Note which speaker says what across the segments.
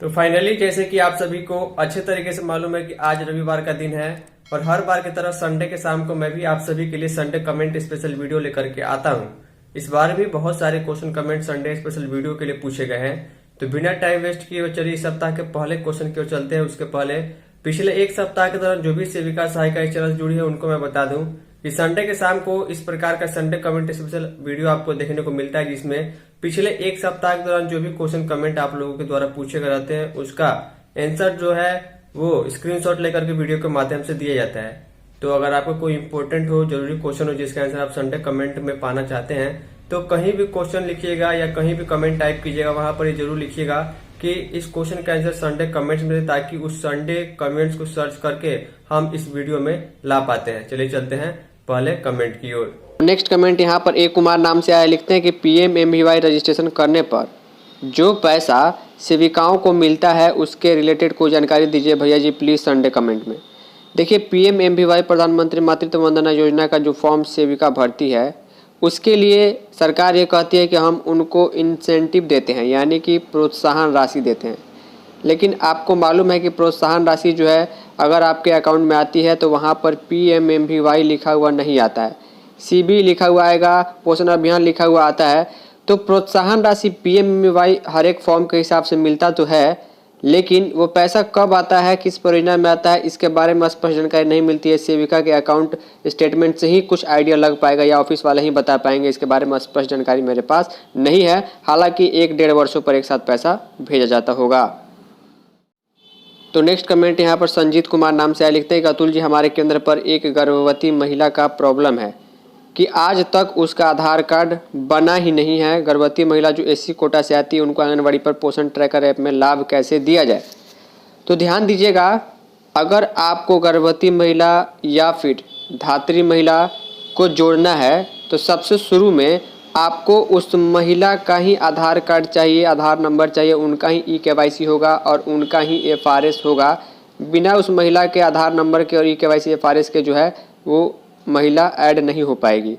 Speaker 1: तो फाइनली जैसे कि आप सभी को अच्छे तरीके से मालूम है कि आज रविवार का दिन है और हर बार की तरह संडे के शाम को मैं भी आप सभी के लिए संडे कमेंट स्पेशल वीडियो लेकर के आता हूं। इस बार भी बहुत सारे question comment Sunday special video के लिए पूछे गए हैं, तो बिना टाइम वेस्ट किए चलिए इस सप्ताह के पहले क्वेश्चन की ओर चलते हैं। उसके पहले पिछले एक सप्ताह के दौरान जो भी सेविका सहायिका इस चैनल से जुड़ी है उनको मैं बता दूं कि संडे के शाम को इस प्रकार का संडे कमेंट स्पेशल वीडियो आपको देखने को मिलता है, जिसमें पिछले एक सप्ताह के दौरान जो भी क्वेश्चन कमेंट आप लोगों के द्वारा पूछे गए रहते हैं उसका आंसर जो है वो स्क्रीनशॉट लेकर के वीडियो के माध्यम से दिया जाता है। तो अगर आपको कोई इंपॉर्टेंट हो, जरूरी क्वेश्चन हो जिसका आंसर आप संडे कमेंट में पाना चाहते हैं, तो कहीं भी क्वेश्चन लिखिएगा या कहीं भी कमेंट टाइप कीजिएगा, वहां पर ये जरूर लिखिएगा कि इस क्वेश्चन का आंसर संडे कमेंट्स में दे, ताकि उस संडे कमेंट्स को सर्च करके हम इस वीडियो में ला पाते हैं। चलिए चलते हैं पहले कमेंट की ओर।
Speaker 2: नेक्स्ट कमेंट यहाँ पर ए कुमार नाम से आया, लिखते हैं कि PMMVY रजिस्ट्रेशन करने पर जो पैसा सेविकाओं को मिलता है उसके रिलेटेड कोई जानकारी दीजिए भैया जी प्लीज़ संडे कमेंट में। देखिए PMMVY प्रधानमंत्री मातृत्व वंदना योजना का जो फॉर्म सेविका भरती है उसके लिए सरकार ये कहती है कि हम उनको इंसेंटिव देते हैं, यानी कि प्रोत्साहन राशि देते हैं। लेकिन आपको मालूम है कि प्रोत्साहन राशि जो है अगर आपके अकाउंट में आती है तो वहाँ पर PMMVY लिखा हुआ नहीं आता है, CB लिखा हुआ आएगा, पोषण अभियान लिखा हुआ आता है। तो प्रोत्साहन राशि PMMVY हर एक फॉर्म के हिसाब से मिलता तो है, लेकिन वो पैसा कब आता है, किस परियोजना में आता है, इसके बारे में स्पष्ट जानकारी नहीं मिलती है। सेविका के अकाउंट स्टेटमेंट से ही कुछ आइडिया लग पाएगा या ऑफिस वाले ही बता पाएंगे, इसके बारे में स्पष्ट जानकारी मेरे पास नहीं है। हालांकि 1-1.5 वर्षों पर एक साथ पैसा भेजा जाता होगा। तो नेक्स्ट कमेंट यहाँ पर संजीत कुमार नाम से आया, लिखते हैं कि अतुल जी हमारे केंद्र पर एक गर्भवती महिला का प्रॉब्लम है कि आज तक उसका आधार कार्ड बना ही नहीं है। गर्भवती महिला जो SC कोटा से आती है उनको आंगनबाड़ी पर पोषण ट्रैकर ऐप में लाभ कैसे दिया जाए। तो ध्यान दीजिएगा, अगर आपको गर्भवती महिला या फिर धात्री महिला को जोड़ना है तो सबसे शुरू में आपको उस महिला का ही आधार कार्ड चाहिए, आधार नंबर चाहिए, उनका ही eKYC होगा और उनका ही FRS होगा। बिना उस महिला के आधार नंबर के और eKYC FRS के जो है वो महिला ऐड नहीं हो पाएगी।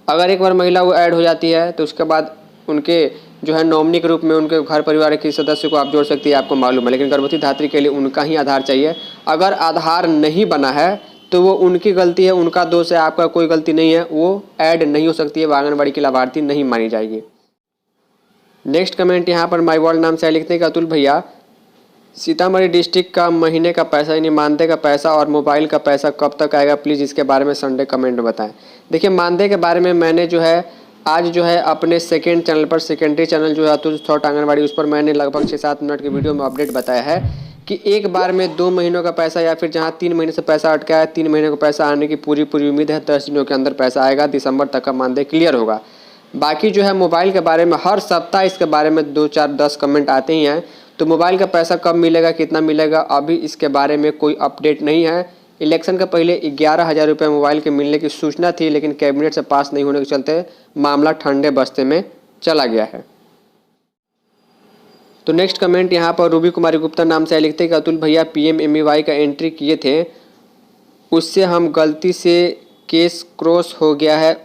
Speaker 2: अगर एक बार महिला वो ऐड हो जाती है तो उसके बाद उनके जो है नॉमिनी के रूप में उनके घर परिवार के सदस्य को आप जोड़ सकती है, आपको मालूम है। लेकिन गर्भवती धात्री के लिए उनका ही आधार चाहिए। अगर आधार नहीं बना है तो वो उनकी गलती है, उनका दोष है, आपका कोई गलती नहीं है, वो ऐड नहीं हो सकती है, वो आंगनबाड़ी की लाभार्थी नहीं मानी जाएगी। नेक्स्ट कमेंट यहाँ पर माई वर्ल्ड नाम से लिखते हैं कि अतुल भैया सीतामढ़ी डिस्ट्रिक्ट का महीने का पैसा यानी मानदेय का पैसा और मोबाइल का पैसा कब तक आएगा, प्लीज़ इसके बारे में संडे कमेंट में बताएं। देखिए मानदेय के बारे में मैंने जो है आज जो है अपने सेकेंड चैनल पर, सेकेंडरी चैनल जो है अतुल थॉट आंगनबाड़ी, उस पर मैंने लगभग 6-7 मिनट की वीडियो में अपडेट बताया है कि एक बार में 2 महीनों का पैसा या फिर जहाँ 3 महीने से पैसा अटका है 3 महीने का पैसा आने की पूरी उम्मीद है। 10 दिनों के अंदर पैसा आएगा, दिसंबर तक का मानदेय क्लियर होगा। बाकी जो है मोबाइल के बारे में हर सप्ताह इसके बारे में 2-4-10 कमेंट आते ही हैं। तो मोबाइल का पैसा कब मिलेगा, कितना मिलेगा, अभी इसके बारे में कोई अपडेट नहीं है। इलेक्शन के पहले 11,000 रुपये मोबाइल के मिलने की सूचना थी, लेकिन कैबिनेट से पास नहीं होने के चलते मामला ठंडे बस्ते में चला गया है। तो नेक्स्ट कमेंट यहाँ पर रूबी कुमारी गुप्ता नाम से लिखते हैं कि अतुल भैया PMMVY का एंट्री किए थे, उससे हम गलती से केस क्रॉस हो गया है,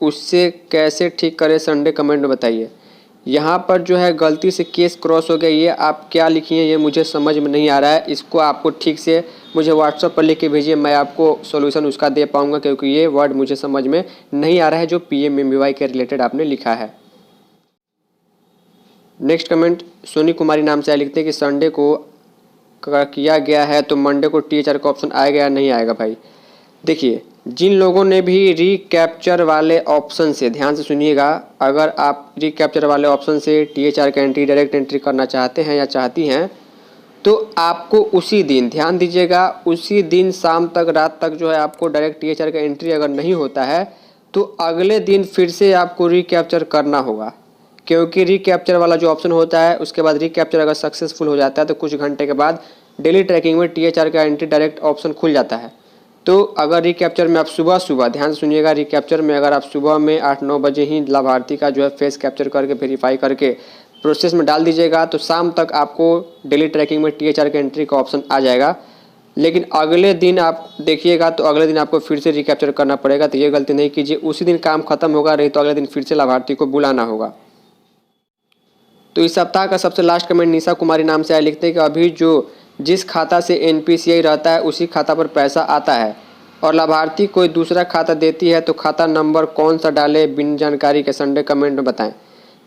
Speaker 2: उससे कैसे ठीक करें, संडे कमेंट में बताइए। यहाँ पर जो है गलती से केस क्रॉस हो गया, ये आप क्या लिखी हैं ये मुझे समझ में नहीं आ रहा है। इसको आपको ठीक से मुझे व्हाट्सएप पर लिख के भेजिए, मैं आपको सॉल्यूशन उसका दे पाऊँगा, क्योंकि ये वर्ड मुझे समझ में नहीं आ रहा है जो PMMVY के रिलेटेड आपने लिखा है। नेक्स्ट कमेंट सोनी कुमारी नाम से लिखते हैं कि संडे को किया गया है तो मंडे को THR का ऑप्शन आएगा या नहीं आएगा। भाई देखिए, जिन लोगों ने भी रिकैप्चर वाले ऑप्शन से, ध्यान से सुनिएगा, अगर आप रिकैप्चर वाले ऑप्शन से THR का एंट्री, डायरेक्ट एंट्री करना चाहते हैं या चाहती हैं तो आपको उसी दिन, ध्यान दीजिएगा, उसी दिन शाम तक, रात तक जो है आपको डायरेक्ट THR का एंट्री अगर नहीं होता है तो अगले दिन फिर से आपको रिकैप्चर करना होगा। क्योंकि रिकैप्चर वाला जो ऑप्शन होता है उसके बाद रिकैप्चर अगर सक्सेसफुल हो जाता है तो कुछ घंटे के बाद डेली ट्रैकिंग में THR का एंट्री डायरेक्ट ऑप्शन खुल जाता है। तो अगर रिकैप्चर में आप सुबह, ध्यान से सुनिएगा, रिकैप्चर में अगर आप सुबह में 8-9 बजे ही लाभार्थी का जो है फेस कैप्चर करके वेरीफाई करके प्रोसेस में डाल दीजिएगा तो शाम तक आपको डेली ट्रैकिंग में THR के एंट्री का ऑप्शन आ जाएगा। लेकिन अगले दिन आप देखिएगा तो अगले दिन आपको फिर से रिकैप्चर करना पड़ेगा। तो ये गलती नहीं कीजिए, उसी दिन काम खत्म होगा, नहीं तो अगले दिन फिर से लाभार्थी को बुलाना होगा। तो इस सप्ताह का सबसे लास्ट कमेंट निशा कुमारी नाम से आया, लिखते हैं कि अभी जिस खाता से NPCI रहता है उसी खाता पर पैसा आता है और लाभार्थी कोई दूसरा खाता देती है तो खाता नंबर कौन सा डाले, बिन जानकारी के संडे कमेंट में बताएं।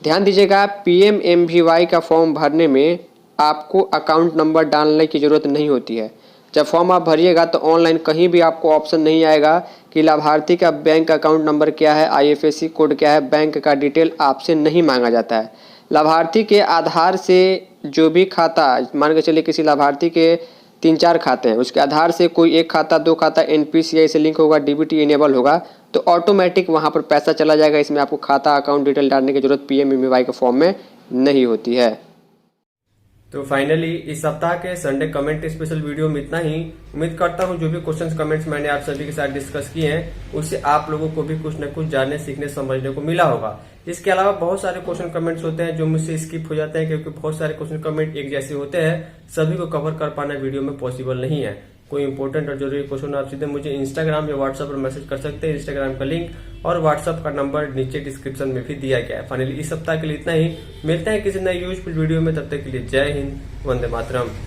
Speaker 2: ध्यान दीजिएगा, PMMVY का फॉर्म भरने में आपको अकाउंट नंबर डालने की ज़रूरत नहीं होती है। जब फॉर्म आप भरिएगा तो ऑनलाइन कहीं भी आपको ऑप्शन नहीं आएगा कि लाभार्थी का बैंक अकाउंट नंबर क्या है, IFSC कोड क्या है, बैंक का डिटेल आपसे नहीं मांगा जाता है। लाभार्थी के आधार से जो भी खाता, मान के चलिए किसी लाभार्थी के 3-4 खाते हैं, उसके आधार से कोई एक खाता 2 खाता NPCI से लिंक होगा, DBT इनेबल होगा तो ऑटोमेटिक वहाँ पर पैसा चला जाएगा। इसमें आपको खाता अकाउंट डिटेल डालने की जरूरत PMMVY के फॉर्म में नहीं होती है।
Speaker 1: तो फाइनली इस सप्ताह के संडे कमेंट स्पेशल वीडियो में इतना ही। उम्मीद करता हूँ जो भी क्वेश्चंस कमेंट्स मैंने आप सभी के साथ डिस्कस किए हैं उससे आप लोगों को भी कुछ न कुछ जानने, सीखने, समझने को मिला होगा। इसके अलावा बहुत सारे क्वेश्चन कमेंट्स होते हैं जो मुझसे स्किप हो जाते हैं क्योंकि बहुत सारे क्वेश्चन कमेंट एक जैसे होते हैं, सभी को कवर कर पाना वीडियो में पॉसिबल नहीं है। कोई इंपॉर्टेंट और जरूरी क्वेश्चन आप सीधे मुझे इंस्टाग्राम या व्हाट्सएप पर मैसेज कर सकते हैं। इंस्टाग्राम का लिंक और व्हाट्सएप का नंबर नीचे डिस्क्रिप्शन में भी दिया गया है। फाइनली इस सप्ताह के लिए इतना ही। मिलते हैं किसी नए यूजफुल वीडियो में, तब तक के लिए जय हिंद, वंदे मातरम।